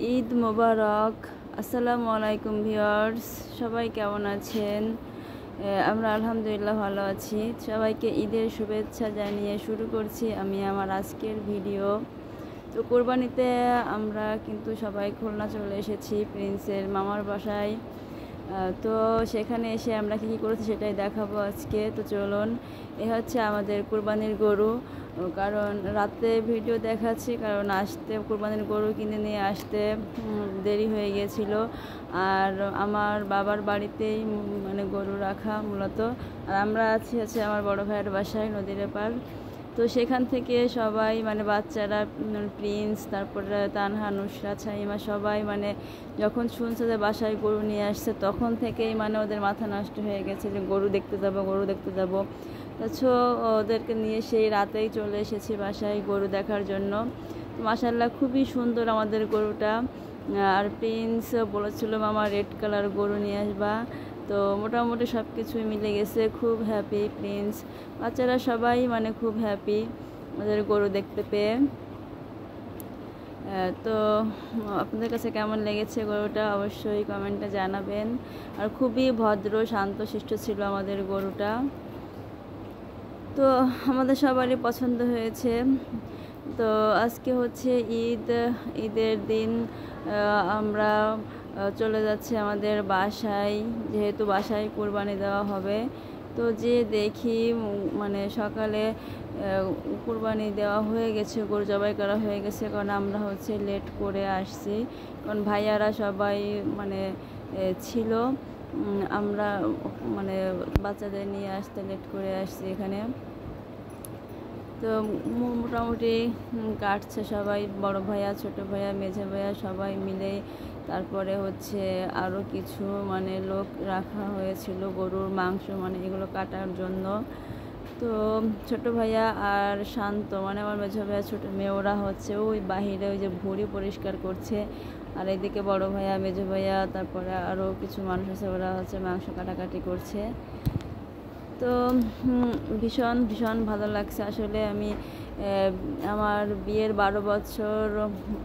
ঈদ মোবারক। আসসালামু আলাইকুম ভিউয়ার্স, সবাই কেমন আছেন? আমরা আলহামদুলিল্লাহ ভালো আছি। সবাইকে ঈদের শুভেচ্ছা জানিয়ে শুরু করছি আমি আমার আজকের ভিডিও। তো কোরবানিতে আমরা কিন্তু সবাই খুলনা চলে এসেছি প্রিন্সের মামার বাসায়। তো সেখানে এসে আমরা কী করেছি সেটাই দেখাবো আজকে। তো চলুন, এ হচ্ছে আমাদের কোরবানির গরু। কারণ রাতে ভিডিও দেখাচ্ছি, কারণ আসতে কোরবানির গরু কিনে নিয়ে আসতে দেরি হয়ে গিয়েছিল। আর আমার বাবার বাড়িতেই মানে গরু রাখা মূলত। আর আমরা আছি আমার বড় ভাইয়ের বাসায় নদীর এপার। তো সেখান থেকে সবাই মানে বাচ্চারা, প্রিন্স, তারপরে তানহা, নুসরাত, শাহিমা সবাই মানে যখন শুনছে যে বাসায় গরু নিয়ে আসছে তখন থেকেই মানে ওদের মাথা নষ্ট হয়ে গেছে যে গরু দেখতে যাব। তো ওদেরকে নিয়ে সেই রাতেই চলে এসেছি বাসায় গরু দেখার জন্য। মাশাআল্লাহ খুবই সুন্দর আমাদের গরুটা। আর প্রিন্স বলেছিল মামা রেড কালার গরু নিয়ে আসবা। তো মোটামুটি সব কিছুই মিলে গেছে, খুব হ্যাপি প্রিন্স, বাচ্চারা সবাই মানে খুব হ্যাপি ওদের গরু দেখতে পেয়ে। তো আপনাদের কাছে কেমন লেগেছে গরুটা অবশ্যই কমেন্টে জানাবেন। আর খুবই ভদ্র শান্তশিষ্ট ছিল আমাদের গরুটা। তো আমাদের সবারই পছন্দ হয়েছে। তো আজকে হচ্ছে ঈদের দিন। আমরা চলে যাচ্ছি আমাদের বাসায়, যেহেতু বাসায় কুরবানি দেওয়া হবে। তো যে দেখি মানে সকালে কুরবানি দেওয়া হয়ে গেছে, গরু জবাই করা হয়ে গেছে। কারণ আমরা হচ্ছে লেট করে আসছি, কারণ ভাইয়ারা সবাই মানে ছিল। আমরা মানে বাচ্চাদের নিয়ে আসতে লেট করে আসছি এখানে। তো মোটামুটি কাটছে সবাই, বড় ভাইয়া, ছোট ভাইয়া, মেঝে ভাইয়া সবাই মিলে। তারপরে হচ্ছে আরও কিছু মানে লোক রাখা হয়েছিল গরুর মাংস মানে এগুলো কাটার জন্য। তো ছোট ভাইয়া আর শান্ত মানে আমার মেঝে ভাইয়া, ছোট মেয়ে, ওরা হচ্ছে ওই বাহিরে ওই যে ভুঁড়ি পরিষ্কার করছে। আর এদিকে বড় ভাইয়া, মেঝে ভাইয়া, তারপরে আরও কিছু মানুষ আছে, ওরা হচ্ছে মাংস কাটাকাটি করছে। তো ভীষণ ভীষণ ভালো লাগছে আসলে। আমি আমার বিয়ের 12 বছর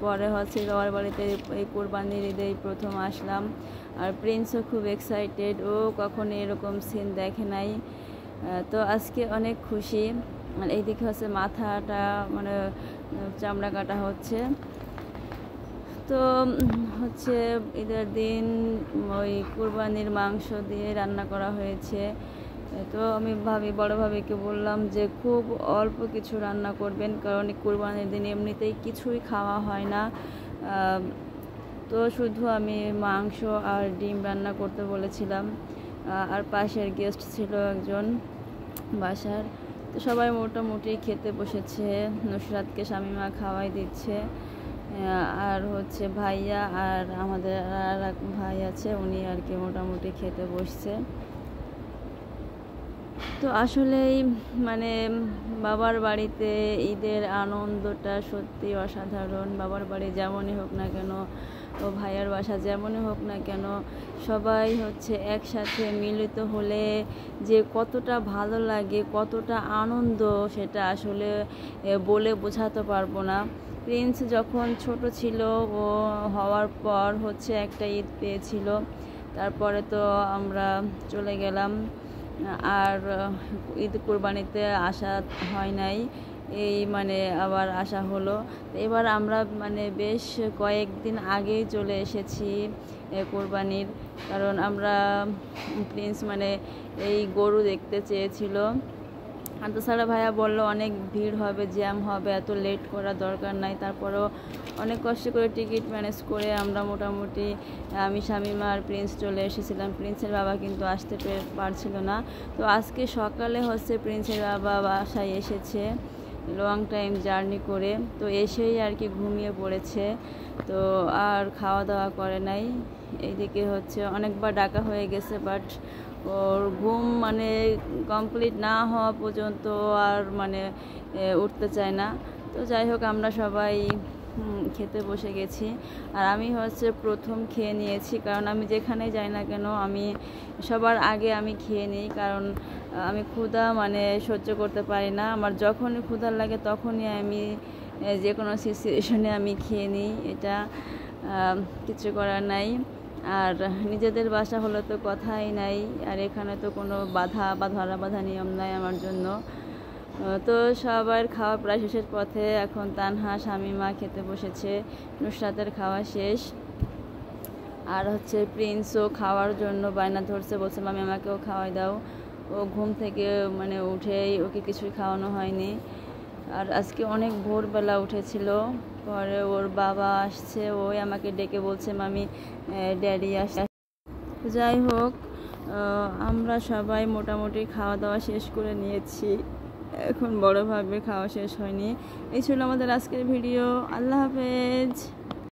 পরে হচ্ছে বাবার বাড়িতে এই কোরবানির ঈদেই প্রথম আসলাম। আর প্রিন্সও খুব এক্সাইটেড, ও কখনো এরকম সিন দেখে নাই। তো আজকে অনেক খুশি। আর এইদিকে হচ্ছে মাথাটা মানে চামড়া কাটা হচ্ছে। তো হচ্ছে ঈদের দিন ওই কুরবানির মাংস দিয়ে রান্না করা হয়েছে। তো আমি বড় ভাবিকে বললাম যে খুব অল্প কিছু রান্না করবেন, কারণ কুরবানির দিন এমনিতেই কিছুই খাওয়া হয় না। তো শুধু আমি মাংস আর ডিম রান্না করতে বলেছিলাম। আর পাশের গেস্ট ছিল একজন বাসার। তো সবাই মোটামুটি খেতে বসেছে। নুসরাতকে শামিমা খাওয়াই দিচ্ছে। আর হচ্ছে ভাইয়া আর আমাদের আর এক ভাই আছে, উনি আর কি মোটামুটি খেতে বসছে। তো আসলেই মানে বাবার বাড়িতে ঈদের আনন্দটা সত্যি অসাধারণ। বাবার বাড়ি যেমনই হোক না কেন, ও ভাইয়ার বাসা যেমনই হোক না কেন, সবাই হচ্ছে একসাথে মিলিত হলে যে কতটা ভালো লাগে, কতটা আনন্দ, সেটা আসলে বলে বোঝাতে পারবো না। প্রিন্স যখন ছোট ছিল, ও হওয়ার পর হচ্ছে একটা ঈদ পেয়েছিল, তারপরে তো আমরা চলে গেলাম। আর ঈদ কোরবানিতে আসা হয় নাই, এই মানে আবার আসা হলো। এবার আমরা মানে বেশ কয়েকদিন আগেই চলে এসেছি কোরবানির, কারণ আমরা প্রিন্স মানে এই গরু দেখতে চেয়েছিল। আর তাছাড়া ভাইয়া বললো অনেক ভিড় হবে, জ্যাম হবে, এত লেট করার দরকার নাই। তারপরেও অনেক কষ্ট করে টিকিট ম্যানেজ করে আমরা মোটামুটি আমি, শামিমা আর প্রিন্স চলে এসেছিলাম। প্রিন্সের বাবা কিন্তু আসতে পারছিল না। তো আজকে সকালে হচ্ছে প্রিন্সের বাবা বাসায় এসেছে লং টাইম জার্নি করে। তো এসেই আর কি ঘুমিয়ে পড়েছে, তো আর খাওয়া দাওয়া করে নাই। এইদিকে হচ্ছে অনেকবার ডাকা হয়ে গেছে, বাট ওর ঘুম মানে কমপ্লিট না হওয়া পর্যন্ত আর মানে উঠতে চায় না। তো যাই হোক, আমরা সবাই খেতে বসে গেছি। আর আমি হচ্ছে প্রথম খেয়ে নিয়েছি, কারণ আমি যেখানে যাই না কেন আমি সবার আগে আমি খেয়ে নিই, কারণ আমি ক্ষুধা মানে সহ্য করতে পারি না। আমার যখনই ক্ষুধা লাগে তখনই আমি যে কোনো সিচুয়েশনে আমি খেয়ে নিই, এটা কিছু করার নাই। আর নিজেদের বাসা হলে তো কথাই নাই, আর এখানে তো কোনো বাধা বা ধরা বাধা নিয়ম নাই আমার জন্য। তো সবার খাওয়া প্রায় শেষের পথে, এখন তানহা শামিমা খেতে বসেছে, নুসরাতের খাওয়া শেষ। আর হচ্ছে প্রিন্সও খাওয়ার জন্য বায়না ধরছে, বলছে মামি আমাকেও খাওয়াই দাও। ও ঘুম থেকে মানে উঠেই ওকে কিছুই খাওয়ানো হয়নি। আর আজকে অনেক ভোরবেলা উঠেছিল, পরে ওর বাবা আসছে, ওই আমাকে ডেকে বলছে মামি ড্যাডি আসছে। যাই হোক, আমরা সবাই মোটামুটি খাওয়া দাওয়া শেষ করে নিয়েছি, এখন বড়োভাবে খাওয়া শেষ হয়নি। এই ছিল আমাদের আজকের ভিডিও। আল্লাহ হাফেজ।